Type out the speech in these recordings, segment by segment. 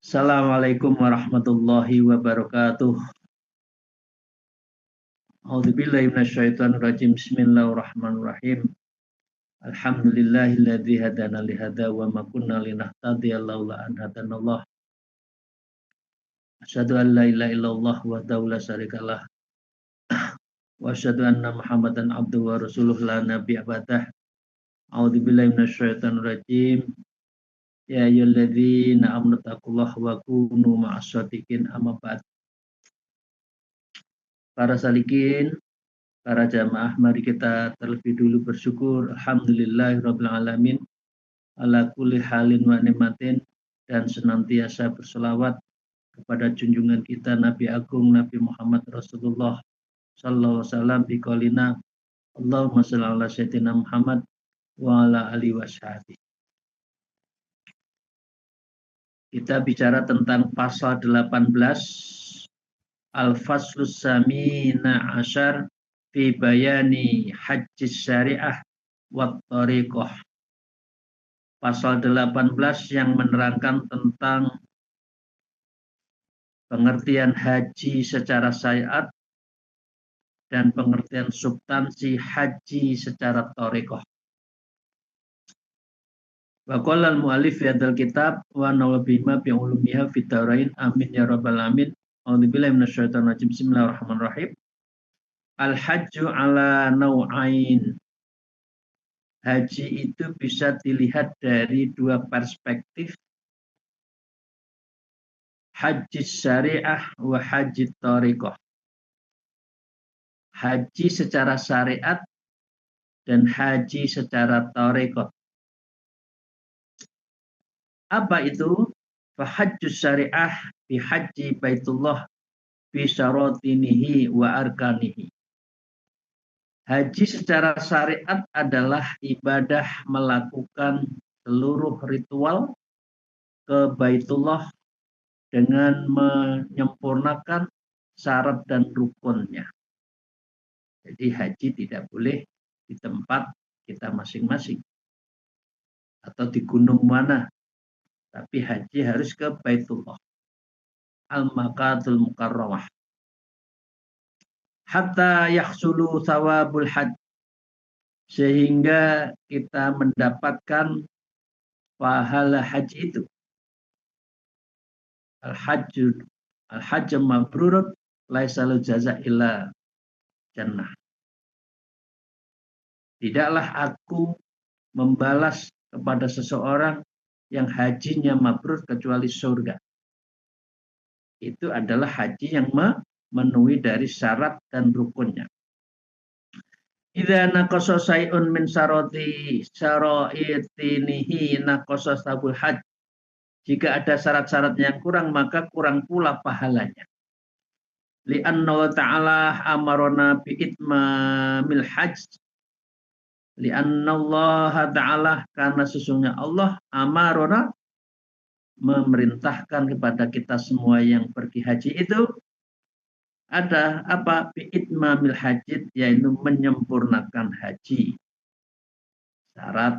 Assalamualaikum warahmatullahi wabarakatuh. A'udzubillahi minasyaitonirrajim. Bismillahirrahmanirrahim. Alhamdulillahilladzi hadana li hadza wa ma kunna linahtadiya laula an hadanallah. Asyhadu an la ilaha illallah wahdahu la syarikalah wa asyhadu anna Muhammadan abduhu wa rasuluhu la nabiyya ba'dah. A'udzubillahi minasyaitonirrajim. Ya ayyuhalladzina amanu taqullaha wa kunu ma'as-shadiqin, amma ba'd. Para salikin, para jamaah, mari kita terlebih dulu bersyukur alhamdulillahirabbil alamin ala kulli halin wa nikmatin, dan senantiasa berselawat kepada junjungan kita Nabi Agung Nabi Muhammad Rasulullah sallallahu alaihi wasallam biqaulina Allahumma shalli ala sayyidina Muhammad wa ala alihi washabihi. Kita bicara tentang pasal 18 Al-Faslus Samina Asyar fi bayani hajjis syariah wa tariqah. Pasal 18 yang menerangkan tentang pengertian haji secara syariat dan pengertian substansi haji secara tariqah. Wa qala al-mu'allif fi hadzal kitab wa nawbima bi ulumiha fid darain amin ya rabbal alamin. A'udzubillahi minasyaitonir rajim. Bismillahirrahmanirrahim. Al-hajju ala nau'ain. Haji itu bisa dilihat dari dua perspektif. Haji syariah wa haji tariqah. Haji secara syariat dan haji secara tariqah. Apa itu? Fahajjus syariah bi haji baitullah bi syarotinihi wa arkanihi. Haji secara syariat adalah ibadah melakukan seluruh ritual ke Baitullah dengan menyempurnakan syarat dan rukunnya. Jadi haji tidak boleh di tempat kita masing-masing atau di gunung mana, tapi haji harus ke Baitullah al-Makatul Mukarramah. Hatta yahsulu thawabul hajj, sehingga kita mendapatkan pahala haji itu. Al-hajj mabrurun laisa lahu jazaa illa jannah. Tidaklah aku membalas kepada seseorang yang hajinya mabrur kecuali surga. Itu adalah haji yang memenuhi dari syarat dan rukunnya. Idza naqasa syai'un min syara'itinihi naqasa sabul hajj. Jika ada syarat-syarat yang kurang, maka kurang pula pahalanya. Li'anna Allah Ta'ala amarona bi'itmamil hajj. Li'anna Allah Ta'ala, karena sesungguhnya Allah amarona, memerintahkan kepada kita semua yang pergi haji itu ada apa? Bi'itmamil hajj, yaitu menyempurnakan haji. Syarat,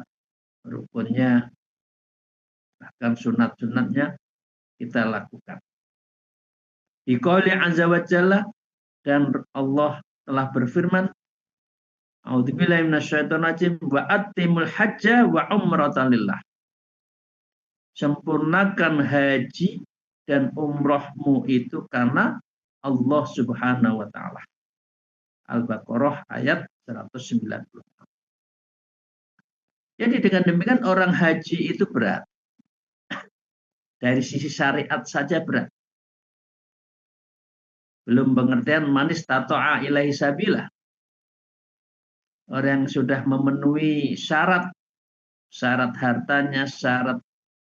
rukunnya, bahkan sunat-sunatnya kita lakukan. Biqauli azza wa jalla, dan Allah telah berfirman, A'udzubillahi minasyaitonir rajim, wa atimul hajja wa umratan lillah. Sempurnakan haji dan umrohmu itu karena Allah Subhanahu wa Ta'ala. Al-Baqarah ayat 190. Jadi dengan demikian orang haji itu berat. Dari sisi syariat saja berat. Belum pengertian manis tato'a ilahi sabila. Orang yang sudah memenuhi syarat hartanya, syarat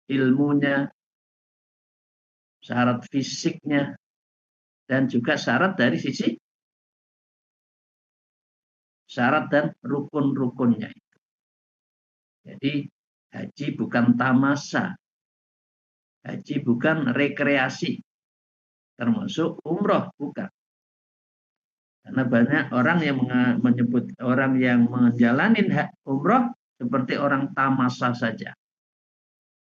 ilmunya, syarat fisiknya, dan juga syarat dari sisi syarat dan rukun-rukunnya. Jadi haji bukan tamasa, haji bukan rekreasi, termasuk umroh bukan. Karena banyak orang yang menyebut orang yang menjalani umroh seperti orang tamasa saja.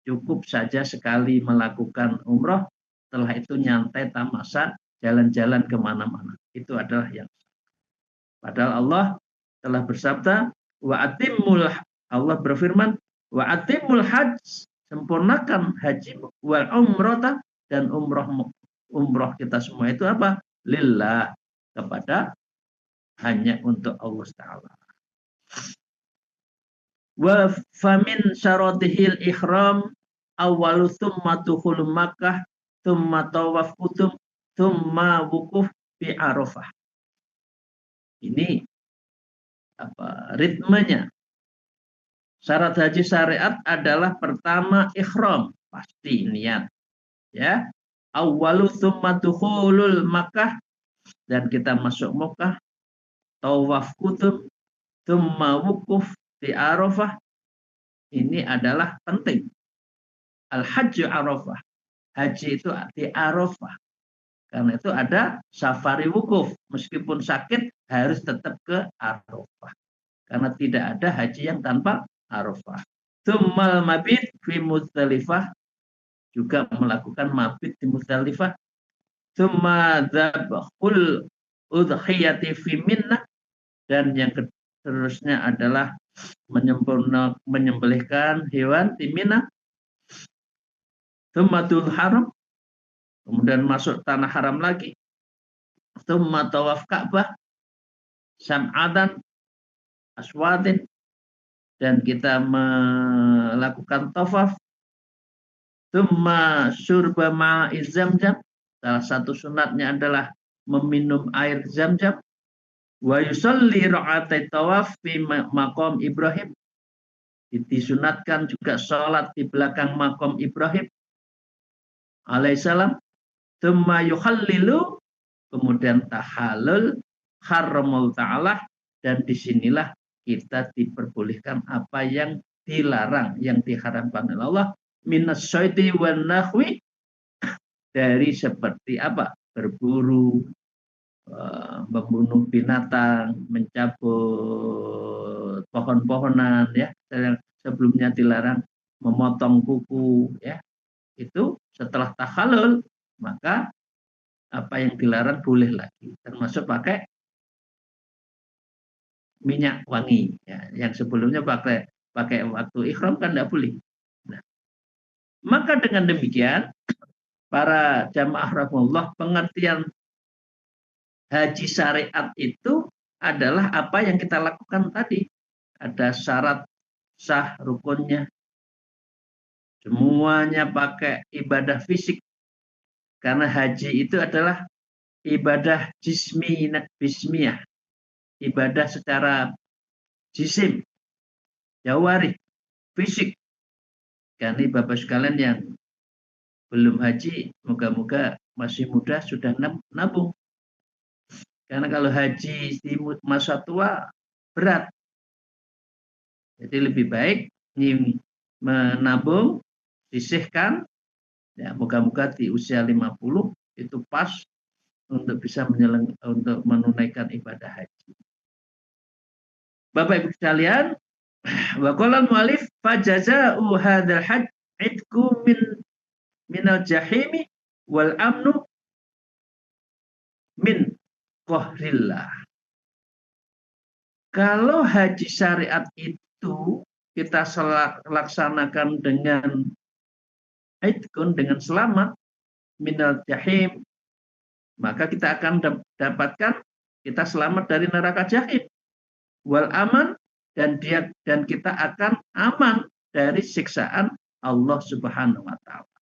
Cukup saja sekali melakukan umroh, setelah itu nyantai tamasa, jalan-jalan kemana-mana. Itu adalah yang. Padahal Allah telah bersabda, Allah berfirman, wa atimul hajj, sempurnakan haji wal umrata, dan umroh kita semua itu apa? Lillah, kepada hanya untuk Allah Ta'ala. Wa famin syaratihil ihram awalu thumma dukhul Makkah thumma tawaf qudum thumma wukuf fi Arafah. Ini ritmenya. Syarat haji syariat adalah pertama ihram, pasti niat. Ya. Awalu thumma dukhulul Makkah, dan kita masuk Makkah, tawaf qudum, thumma wukuf di Arafah. Ini adalah penting. Al-Hajju Arafah. Haji itu di Arafah. Karena itu ada safari wukuf. Meskipun sakit harus tetap ke Arafah. Karena tidak ada haji yang tanpa Arafah. Tsummal mabit fi Muzdalifah. Juga melakukan mabit di Muzdalifah. Tsumma dzabhul udhiyati fi Minnah. Dan yang seterusnya adalah menyembelihkan hewan di Mina. Tsummatul haram, kemudian masuk tanah haram lagi. Tsumma tawaf Ka'bah, sam'adan, aswadin, dan kita melakukan tawaf. Tsumma syurba ma'iz Zamzam, salah satu sunatnya adalah meminum air Zamzam. Wa yusalli ra'atai tawaf fi maqam Ibrahim, disunatkan juga sholat di belakang maqam Ibrahim alaihissalam. Tsumma yukhallilu, kemudian tahallul, haramul ta'ala, dan disinilah kita diperbolehkan apa yang dilarang, yang diharamkan oleh Allah, minas syaiti wan nahwi, dari seperti apa? Berburu, membunuh binatang, mencabut pohon-pohonan, ya, sebelumnya dilarang memotong kuku, ya. Itu setelah tahallul, maka apa yang dilarang boleh lagi, termasuk pakai minyak wangi, ya. Yang sebelumnya pakai waktu ikhram kan tidak boleh. Nah, maka dengan demikian para jamaah rahimahullah, pengertian haji syariat itu adalah apa yang kita lakukan tadi. Ada syarat sah rukunnya, semuanya pakai ibadah fisik. Karena haji itu adalah ibadah jismiyah, ibadah secara jisim, jawari, fisik. Karena Bapak sekalian yang belum haji, moga-moga masih muda sudah nabung. Karena kalau haji di masa tua berat. Jadi lebih baik menabung, sisihkan, ya, moga-moga di usia 50 itu pas untuk bisa untuk menunaikan ibadah haji. Bapak Ibu sekalian, wa qala al-mu'allif fajaza'u hadzal hajj idku minal jahimi wal amnu min qahrillah. Kalau haji syariat itu kita laksanakan dengan idkun, dengan selamat, minal jahim, maka kita akan dapatkan kita selamat dari neraka jahim, wal aman, dan kita akan aman dari siksaan Allah Subhanahu wa taala.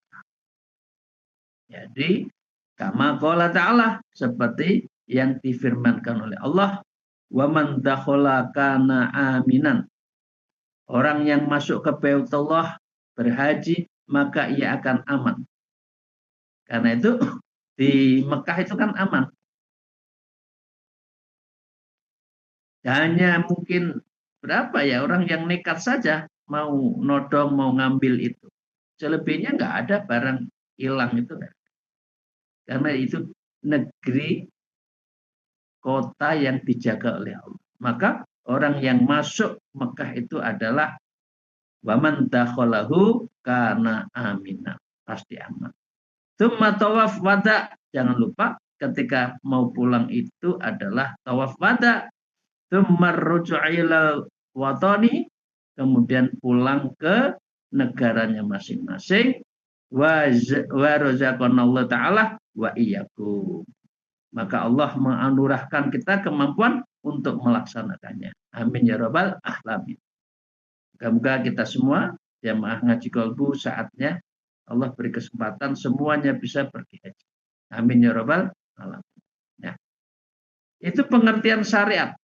Jadi kama qala ta'ala, seperti yang difirmankan oleh Allah, wa man dakhala kana aminan. Orang yang masuk ke Baitullah berhaji, maka ia akan aman. Karena itu di Mekah itu kan aman. Hanya mungkin berapa ya orang yang nekat saja mau nodong, mau ngambil itu. Selebihnya nggak ada barang hilang itu. Karena itu negeri kota yang dijaga oleh Allah. Maka orang yang masuk Mekah itu adalah waman dakhalahu kana amina. Pasti aman. Tsumma tawaf wada. Jangan lupa ketika mau pulang itu adalah tawaf wada. Tsumma ruju'u ilal watani. Kemudian pulang ke negaranya masing-masing. Wa razaqanallahu ta'ala wa iyyakum. Maka Allah menganugerahkan kita kemampuan untuk melaksanakannya. Amin ya rabbal alamin. Moga-moga kita semua jamaah ngaji kolbu saatnya Allah beri kesempatan semuanya bisa pergi haji. Amin ya rabbal alamin. Ya. Itu pengertian syariat.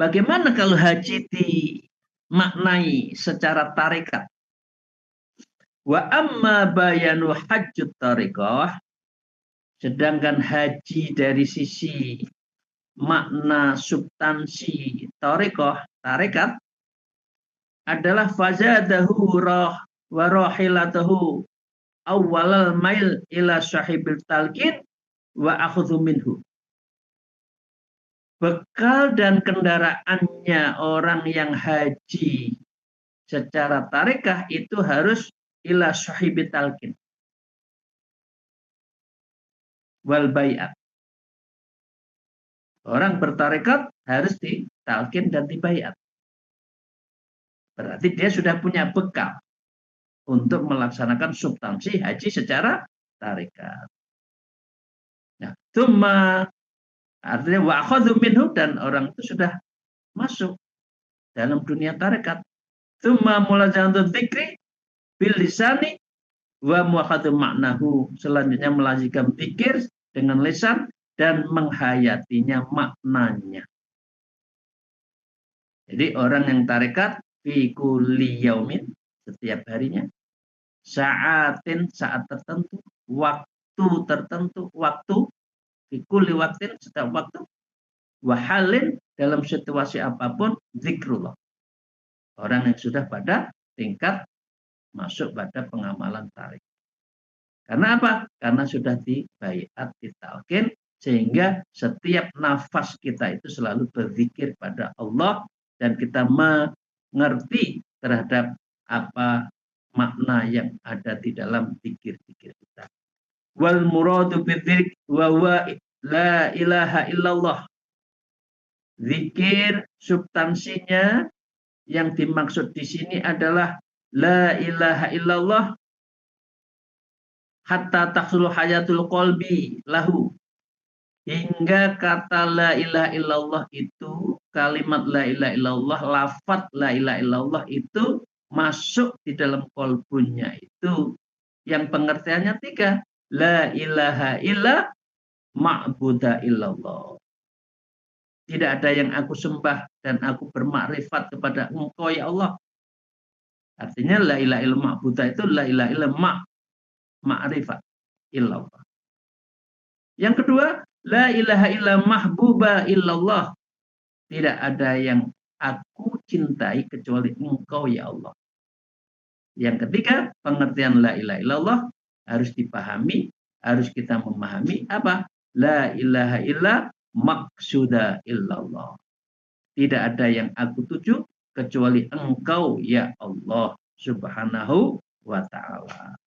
Bagaimana kalau haji dimaknai secara tarekat? Wa amma bayanu hajjut tariqah. Sedangkan haji dari sisi makna substansi tarekat adalah fazadahu wa rahilatahu awwalal mail ila sahibil talqin wa akhudhu minhu. Bekal dan kendaraannya orang yang haji secara tarekah itu harus ila sahibil talqin wal bai'at. Orang bertarekat harus ditalkin dan dibaiat. Berarti dia sudah punya bekal untuk melaksanakan substansi haji secara tarekat. Nah, tsumma artinya wa akhadhu minhu, dan orang itu sudah masuk dalam dunia tarekat. Tsumma mulazamatu dzikri bil lisani wa muakhadhu maknahu. Selanjutnya melazimkan zikir dengan lisan dan menghayatinya maknanya. Jadi orang yang tarekat fi kulli yaumin, setiap harinya, saatin, saat tertentu, waktu tertentu, waktu fi kulli waktin, setiap waktu, wahalin, dalam situasi apapun, zikrullah. Orang yang sudah pada tingkat masuk pada pengamalan tarik. Karena apa? Karena sudah dibaiat, ditalkin, sehingga setiap nafas kita itu selalu berzikir pada Allah dan kita mengerti terhadap apa makna yang ada di dalam zikir-zikir kita. Wal muradu bidzikr wa huwa la ilaha illallah. Zikir substansinya yang dimaksud di sini adalah la ilaha illallah hatta tahsulu hayatul qalbi lahu. Hingga kata la ilaha illallah itu, kalimat la ilaha illallah, lafaz la ilaha illallah itu masuk di dalam kolbunya itu. Yang pengertiannya 3. La ilaha illa ma'buda illallah. Tidak ada yang aku sembah dan aku bermakrifat kepada Engkau ya Allah. Artinya la ilaha illa ma'buda itu la ilaha illa ma'rifat illallah. Yang kedua, la ilaha illa mahbuba illallah. Tidak ada yang aku cintai kecuali Engkau ya Allah. Yang ketiga, pengertian la ilaha illallah harus dipahami, harus kita memahami apa? La ilaha illa maqsuda illallah. Tidak ada yang aku tuju kecuali Engkau ya Allah subhanahu wa ta'ala.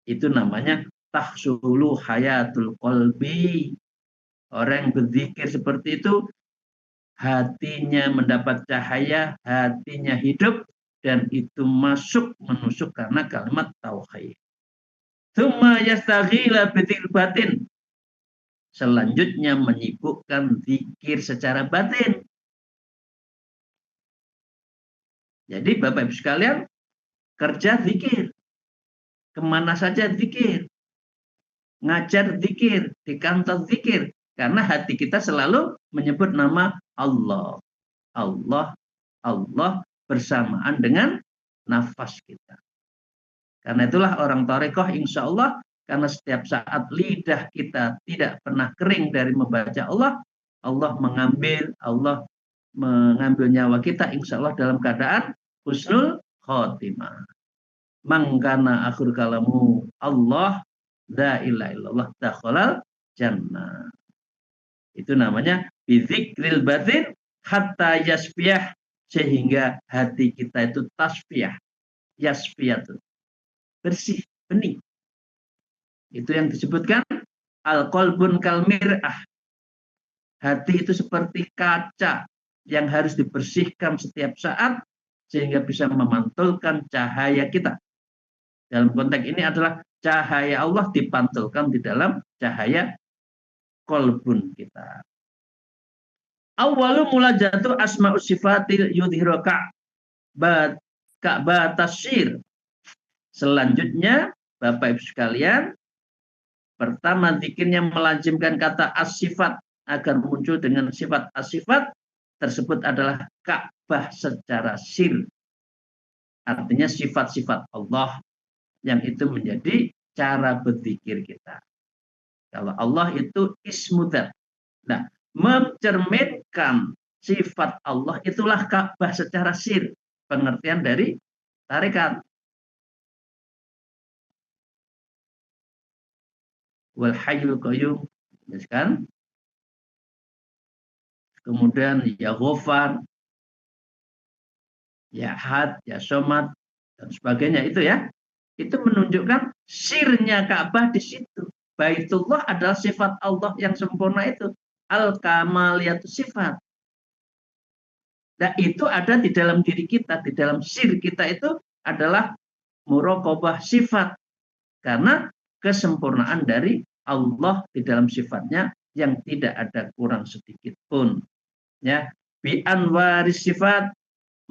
Itu namanya tahsulu hayatul qalbi. Orang yang berzikir seperti itu, hatinya mendapat cahaya, hatinya hidup, dan itu menusuk karena kalimat tauhid. Tsumma yastaghila bidzikr batin. Selanjutnya menyibukkan zikir secara batin. Jadi Bapak Ibu sekalian, kerja zikir. Kemana saja zikir. Ngajar zikir, di kantor zikir. Karena hati kita selalu menyebut nama Allah. Allah, Allah bersamaan dengan nafas kita. Karena itulah orang tarekoh insya Allah, karena setiap saat lidah kita tidak pernah kering dari membaca Allah, Allah mengambil nyawa kita insya Allah dalam keadaan husnul khotimah. Mangkana akhir kalamu Allah la ilaha illallah dakhalal jannah. Itu namanya bidzikril batin hatta yasfiyah, sehingga hati kita itu tasfiyah. Yasfiyah itu bersih, bening. Itu yang disebutkan al-qalbun kalmir'ah. Hati itu seperti kaca yang harus dibersihkan setiap saat sehingga bisa memantulkan cahaya kita. Dalam konteks ini adalah cahaya Allah dipantulkan di dalam cahaya qalbun kita. Awwalu mulajatu asma'us sifatil yudhiru ka'batasir. Selanjutnya, Bapak Ibu sekalian, pertama zikirnya melazimkan kata as-sifat agar muncul dengan sifat as-sifat tersebut adalah Ka'bah secara sir. Artinya sifat-sifat Allah yang itu menjadi cara berzikir kita. Kalau Allah itu ismudzat. Nah, mencerminkan sifat Allah itulah Ka'bah secara sir. Pengertian dari tarekat. Wal hayyul qayyum, kan? Kemudian ya Ghafar, ya Ahad, ya Somad, dan sebagainya itu ya. Itu menunjukkan sirnya Ka'bah di situ. Baitullah adalah sifat Allah yang sempurna itu. Al-kamaliyatu sifat. Nah, itu ada di dalam diri kita, di dalam sir kita itu adalah muraqabah sifat. Karena kesempurnaan dari Allah di dalam sifatnya yang tidak ada kurang sedikit pun. Ya, bi anwaris sifat,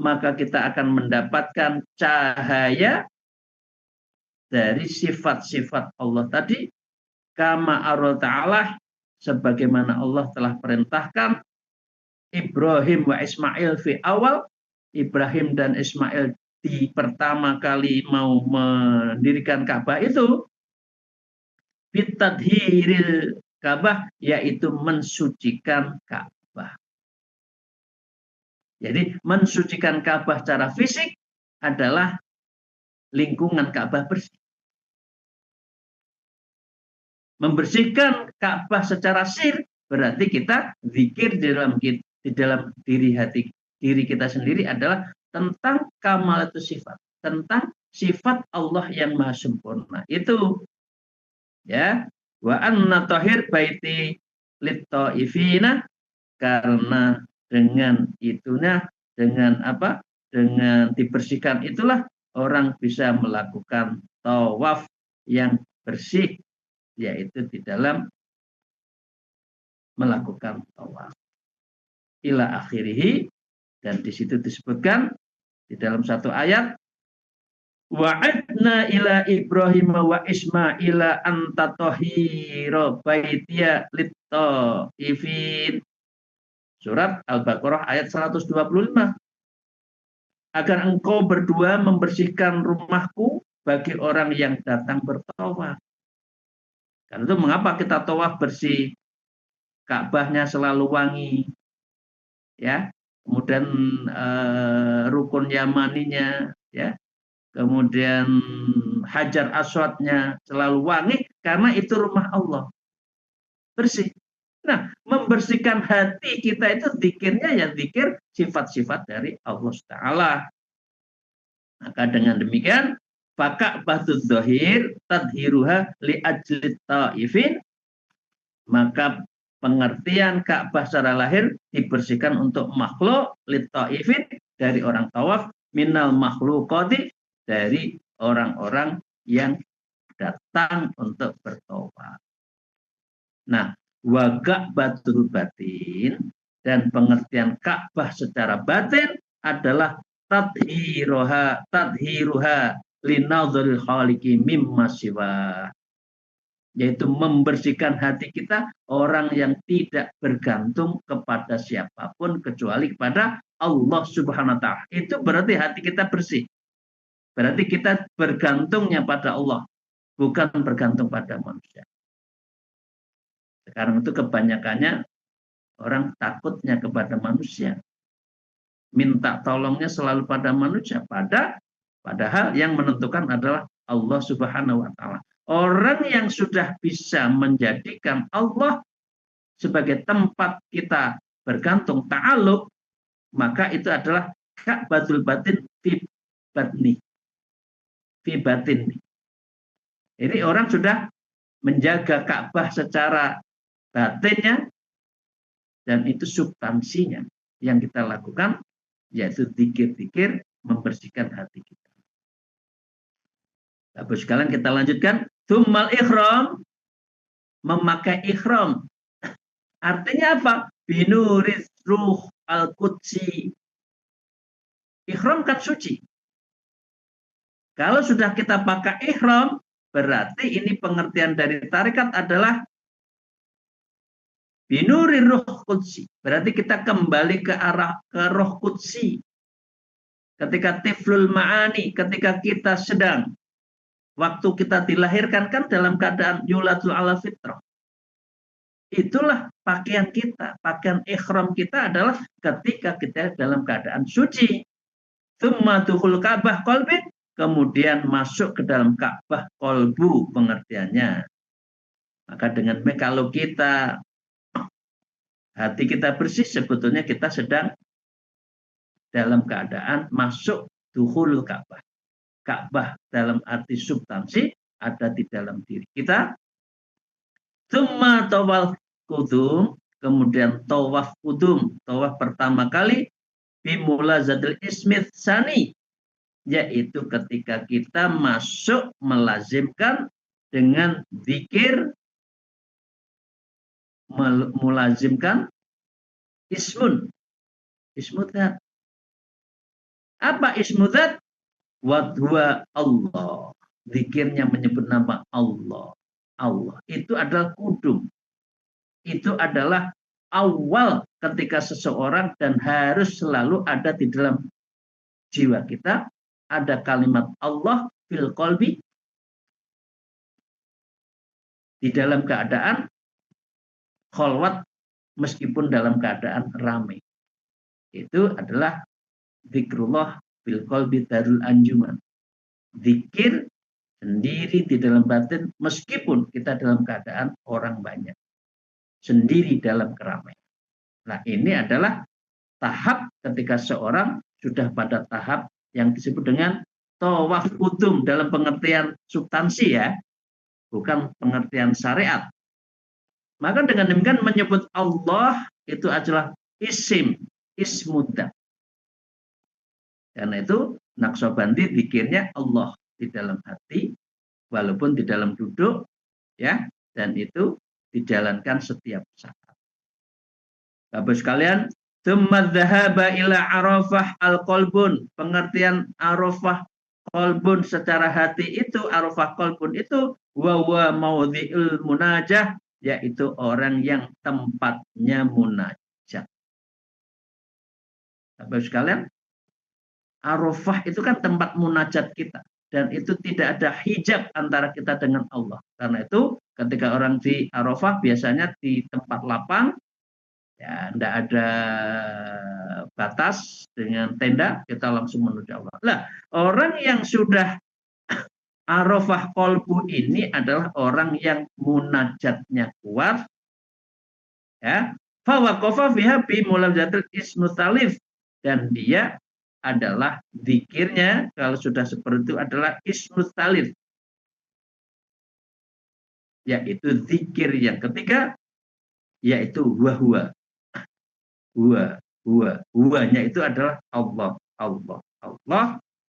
maka kita akan mendapatkan cahaya dari sifat-sifat Allah tadi, kama arol ta'ala, sebagaimana Allah telah perintahkan Ibrahim wa Ismail fi awal. Ibrahim dan Ismail di pertama kali mau mendirikan Ka'bah itu bitadhiril Ka'bah, yaitu mensucikan Ka'bah. Jadi mensucikan Ka'bah secara fisik adalah lingkungan Ka'bah bersih. Membersihkan Ka'bah secara sir berarti kita zikir di dalam diri kita sendiri adalah tentang kamalatus sifat, tentang sifat Allah yang maha sempurna. Itu ya, wa anna tahir baiti lit-taifina, karena dengan itunya, dengan apa? Dengan dibersihkan itulah orang bisa melakukan tawaf yang bersih, yaitu di dalam melakukan tawaf. Ila akhirihi, dan di situ disebutkan di dalam satu ayat, wa'adna ila Ibrahim wa Ismaila anta tahira baitiya lit-taifin. Surat Al-Baqarah ayat 125. Agar engkau berdua membersihkan rumahku bagi orang yang datang bertawaf. Karena itu mengapa kita tawaf bersih? Ka'bahnya selalu wangi, ya. Kemudian rukun Yamaninya, ya. Kemudian Hajar Aswadnya selalu wangi karena itu rumah Allah. Bersih. Nah, membersihkan hati kita itu zikirnya ya zikir sifat-sifat dari Allah Ta'ala. Maka dengan demikian Ka'batul Dzahir tadhiruha li ajlit taifin, maka pengertian Ka'bah secara lahir dibersihkan untuk makhluk li taifin, dari orang tawaf, minal makhluqati, dari orang-orang yang datang untuk bertawaf. Nah, wa Ka'batul batin, dan pengertian Ka'bah secara batin adalah tadhiruha linadhuril khaliqi mimma siwa, yaitu membersihkan hati kita, orang yang tidak bergantung kepada siapapun kecuali kepada Allah Subhanahu wa ta'ala. Itu berarti hati kita bersih. Berarti kita bergantungnya pada Allah, bukan bergantung pada manusia. Sekarang itu kebanyakannya Orang takutnya kepada manusia, minta tolongnya selalu pada manusia, padahal yang menentukan adalah Allah Subhanahu wa taala. Orang yang sudah bisa menjadikan Allah sebagai tempat kita bergantung ta'aluk, maka itu adalah ka'batul batin fi batni, fi batin. Ini orang sudah menjaga Ka'bah secara batinnya, dan itu substansinya yang kita lakukan, yaitu zikir-zikir membersihkan hati kita. Bapak sekalian, kita lanjutkan. Tsummal ihram, memakai ihram. Artinya apa? Binuris ruh al-qudsi. Ihram kan suci. Kalau sudah kita pakai ihram, berarti ini pengertian dari tarekat adalah binuri ruh qudsi. Berarti kita kembali ke arah ke roh qudsi. Ketika tiflul ma'ani, ketika kita sedang, waktu kita dilahirkan kan dalam keadaan yulatul ala fitrah. Itulah pakaian kita, pakaian ihram kita adalah ketika kita dalam keadaan suci. Tsumma dukhul Ka'bah qalbin, kemudian masuk ke dalam Ka'bah qalbu pengertiannya. Maka dengan kalau kita hati kita bersih, sebetulnya kita sedang dalam keadaan masuk dukhul Ka'bah. Ka'bah dalam arti substansi ada di dalam diri kita. Tsumma tawaf qudum, kemudian tawaf qudum, tawaf pertama kali bimulazatil ismith sani, yaitu ketika kita masuk melazimkan dengan zikir, melazimkan ismudzat. Apa ismudzat? Wadwa Allah. Zikirnya menyebut nama Allah. Allah itu adalah kudum. Itu adalah awal ketika seseorang, dan harus selalu ada di dalam jiwa kita, ada kalimat Allah fil qalbi, di dalam keadaan kholwat, meskipun dalam keadaan ramai. Itu adalah zikrullah fil qalbi darul anjuman. Zikir sendiri di dalam batin, meskipun kita dalam keadaan orang banyak, sendiri dalam keramaian. Nah, ini adalah tahap ketika seorang sudah pada tahap yang disebut dengan tawaf qudum dalam pengertian substansi ya, bukan pengertian syariat. Maka dengan demikian menyebut Allah itu adalah ismudzat. Karena itu Naqsyabandi zikirnya Allah di dalam hati, walaupun di dalam duduk, ya, dan itu dijalankan setiap saat. Bapak sekalian, tsumma dzahaba ila arafah al-qalbun, pengertian arafah qalbun secara hati itu, arafah qalbun itu wa maudhi'ul munajah, yaitu orang yang tempatnya munajat. Bapak sekalian, Arafah itu kan tempat munajat kita, dan itu tidak ada hijab antara kita dengan Allah. Karena itu ketika orang di Arafah biasanya di tempat lapang, ya, tidak ada batas dengan tenda, kita langsung menuju Allah. Nah, orang yang sudah Arafah qalbu ini adalah orang yang munajatnya kuat, ya. Fa waqafa fiha bi mulazzatil ismutalif, dan dia adalah zikirnya kalau sudah seperti itu adalah ismus talif, yaitu zikir yang ketiga, yaitu huwa. Huwanya itu adalah Allah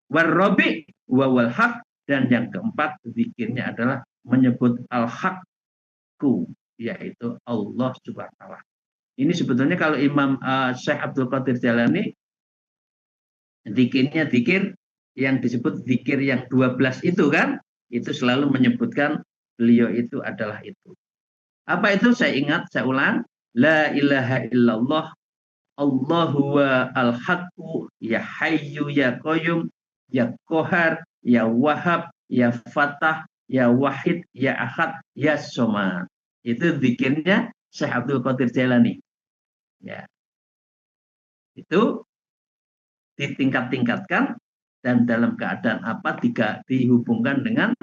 warrabi wal haq, dan yang keempat zikirnya adalah menyebut al-haqqu, yaitu Allah Subhanahu wa taala. Ini sebetulnya kalau Imam Syekh Abdul Qadir Jalani, zikirnya zikir yang disebut zikir yang 12 itu kan, itu selalu menyebutkan beliau itu adalah itu. Apa itu? Saya ingat, saya ulang. La ilaha illallah, Allahu wa al-haqqu, ya hayyu ya qayyum, ya qahar, ya wahab, ya fatah, ya wahid, ya ahad, ya somad. Itu zikirnya Syekh Abdul Qadir Jailani. Ya, itu ditingkat-tingkatkan dan dalam keadaan apa dihubungkan dengan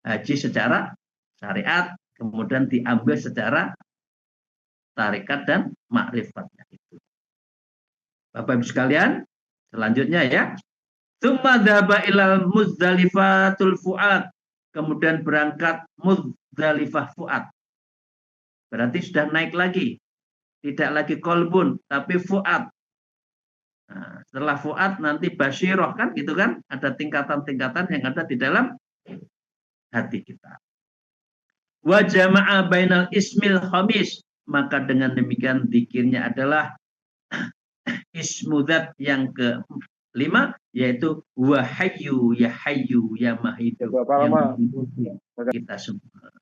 haji secara syariat, kemudian diambil secara tarekat dan makrifatnya itu. Bapak Ibu sekalian, selanjutnya ya. Tsumma dzaba ilal Muzdalifatul Fuad. Kemudian berangkat Muzdalifah Fuad. Berarti sudah naik lagi. Tidak lagi kolbun, tapi Fuad. Nah, setelah Fuad nanti Basyiroh kan gitu kan. Ada tingkatan-tingkatan yang ada di dalam hati kita. Wa jama'a bainal ismil khamis. Maka dengan demikian zikirnya adalah ismudzat yang kelima, yaitu wahyu ya hayyu ya mahidu, yang menghidupi kita semua.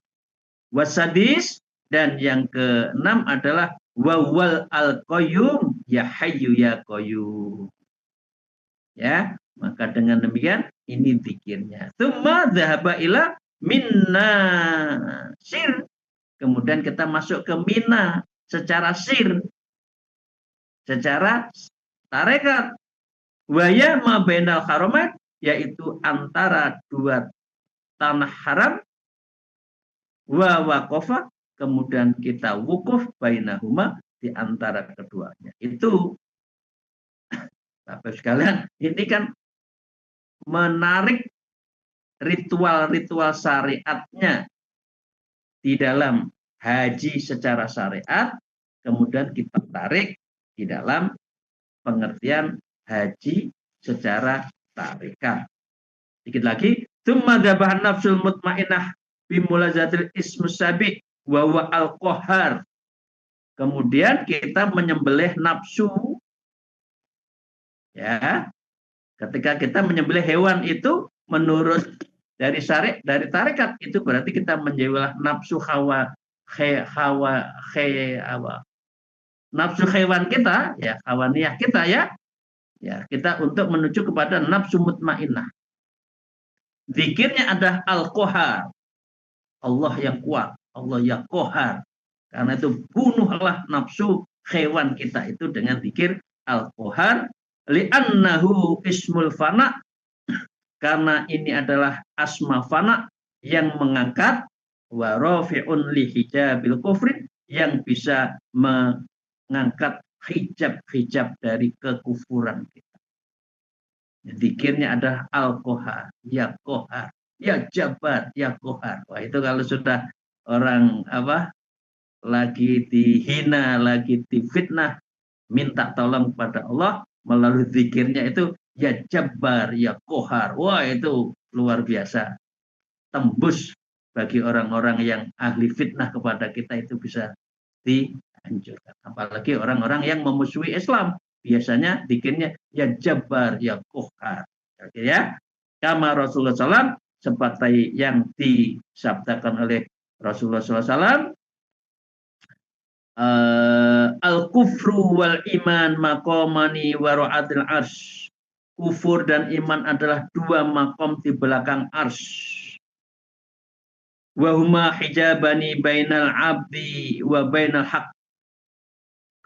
Wasadis, dan yang keenam adalah wawal al qayyum ya hayyu ya qayyum. Ya, maka dengan demikian ini zikirnya. Tsumma dzahaba ila minna sir. Kemudian kita masuk ke mina secara sir, secara tarekat. Waya ma bainal haramat, yaitu antara dua tanah haram, wa waqafa, kemudian kita wukuf bainahuma, di antara keduanya. Itu Bapak sekalian, ini kan menarik ritual-ritual syariatnya di dalam haji secara syariat, kemudian kita tarik di dalam pengertian haji secara tarekat. Dikit lagi, tsumma dzabah nafsul mutmainnah bimulazatil ismus sabi wa huwa al-qahhar. Kemudian kita menyembelih nafsu, ya. Ketika kita menyembelih hewan itu menurut dari syariat, dari tarekat, itu berarti kita menyembelih nafsu nafsu hewan kita, ya, hawaniyah kita, ya. Ya, kita untuk menuju kepada nafsu mutmainnah. Zikirnya adalah al-qahhar. Allah yang kuat, Allah yang qahhar. Karena itu bunuhlah nafsu hewan kita itu dengan zikir al-qahhar, li'annahu ismul fana, karena ini adalah asma fana yang mengangkat, wa rafi'un li hijabil kufri, yang bisa mengangkat hijab-hijab dari kekufuran kita. Zikirnya adalah al-qahhar, ya qahhar, ya jabar, ya qahhar. Wah, itu kalau sudah orang lagi dihina, lagi difitnah, minta tolong kepada Allah melalui zikirnya itu ya jabar, ya qahhar. Wah, itu luar biasa. Tembus bagi orang-orang yang ahli fitnah kepada kita, itu bisa dihancurkan. Apalagi orang-orang yang memusuhi Islam. Biasanya zikirnya ya jabar, ya qahhar. Oke ya. Kama Rasulullah SAW, seperti yang disabdakan oleh Rasulullah SAW, al-kufru wal iman maqamani wa ra'atil arsy. Kufur dan iman adalah dua makom di belakang arsy. Wa huma hijabani bainal abdi wa bainal haq.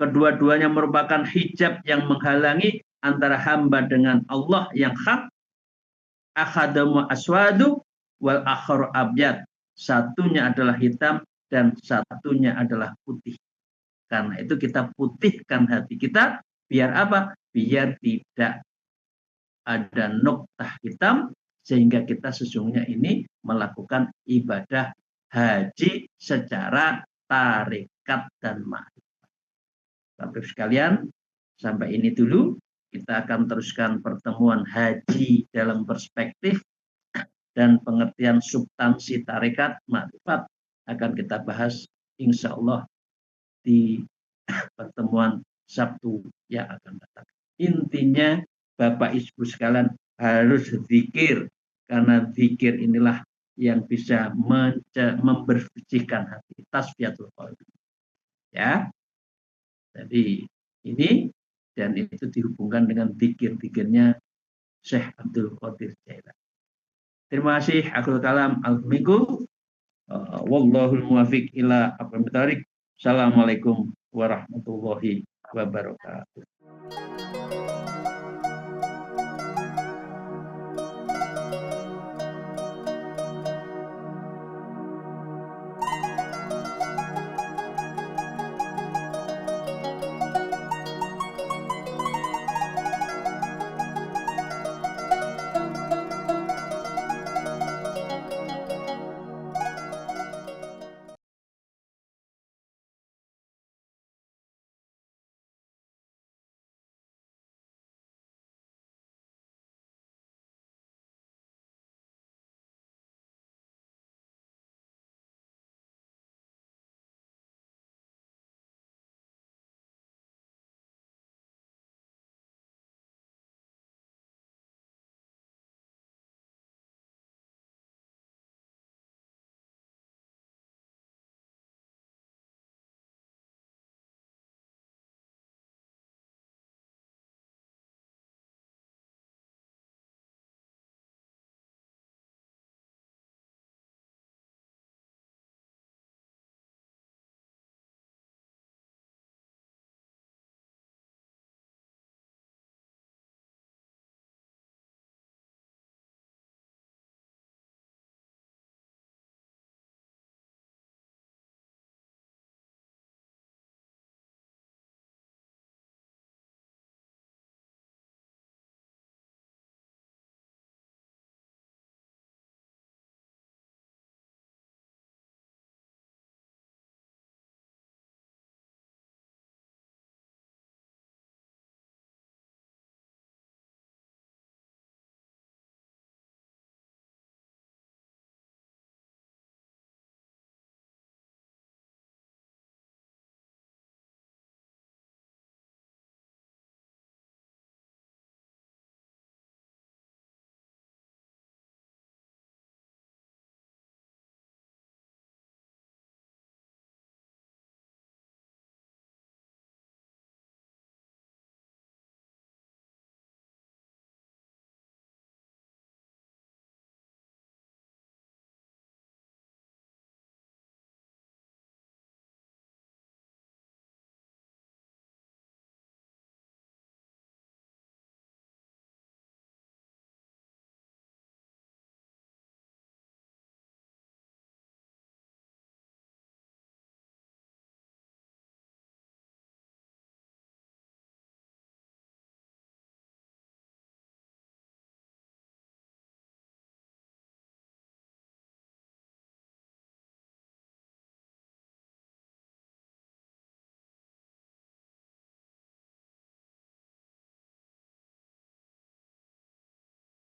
Kedua-duanya merupakan hijab yang menghalangi antara hamba dengan Allah yang hak. Akhadamu aswadu wal akharu abyad. Satunya adalah hitam dan satunya adalah putih. Karena itu kita putihkan hati kita, biar apa? Biar tidak ada noktah hitam, sehingga kita sesungguhnya ini melakukan ibadah haji secara tarekat dan ma'rifat. Bapak sekalian, sampai ini dulu. Kita akan teruskan pertemuan haji dalam perspektif dan pengertian substansi tarekat ma'rifat akan kita bahas insya Allah di pertemuan Sabtu yang akan datang. Intinya Bapak Ibu sekalian harus zikir, karena zikir inilah yang bisa membersihkan hati, tasfiyatul qalbi. Ya. Jadi ini, dan itu dihubungkan dengan zikir-zikirnya Syekh Abdul Qadir Jailani. Terima kasih. Akhirul kalam, al-minggu. Wallahul muwafiq ila aqwamit thoriq. Assalamualaikum warahmatullahi wabarakatuh.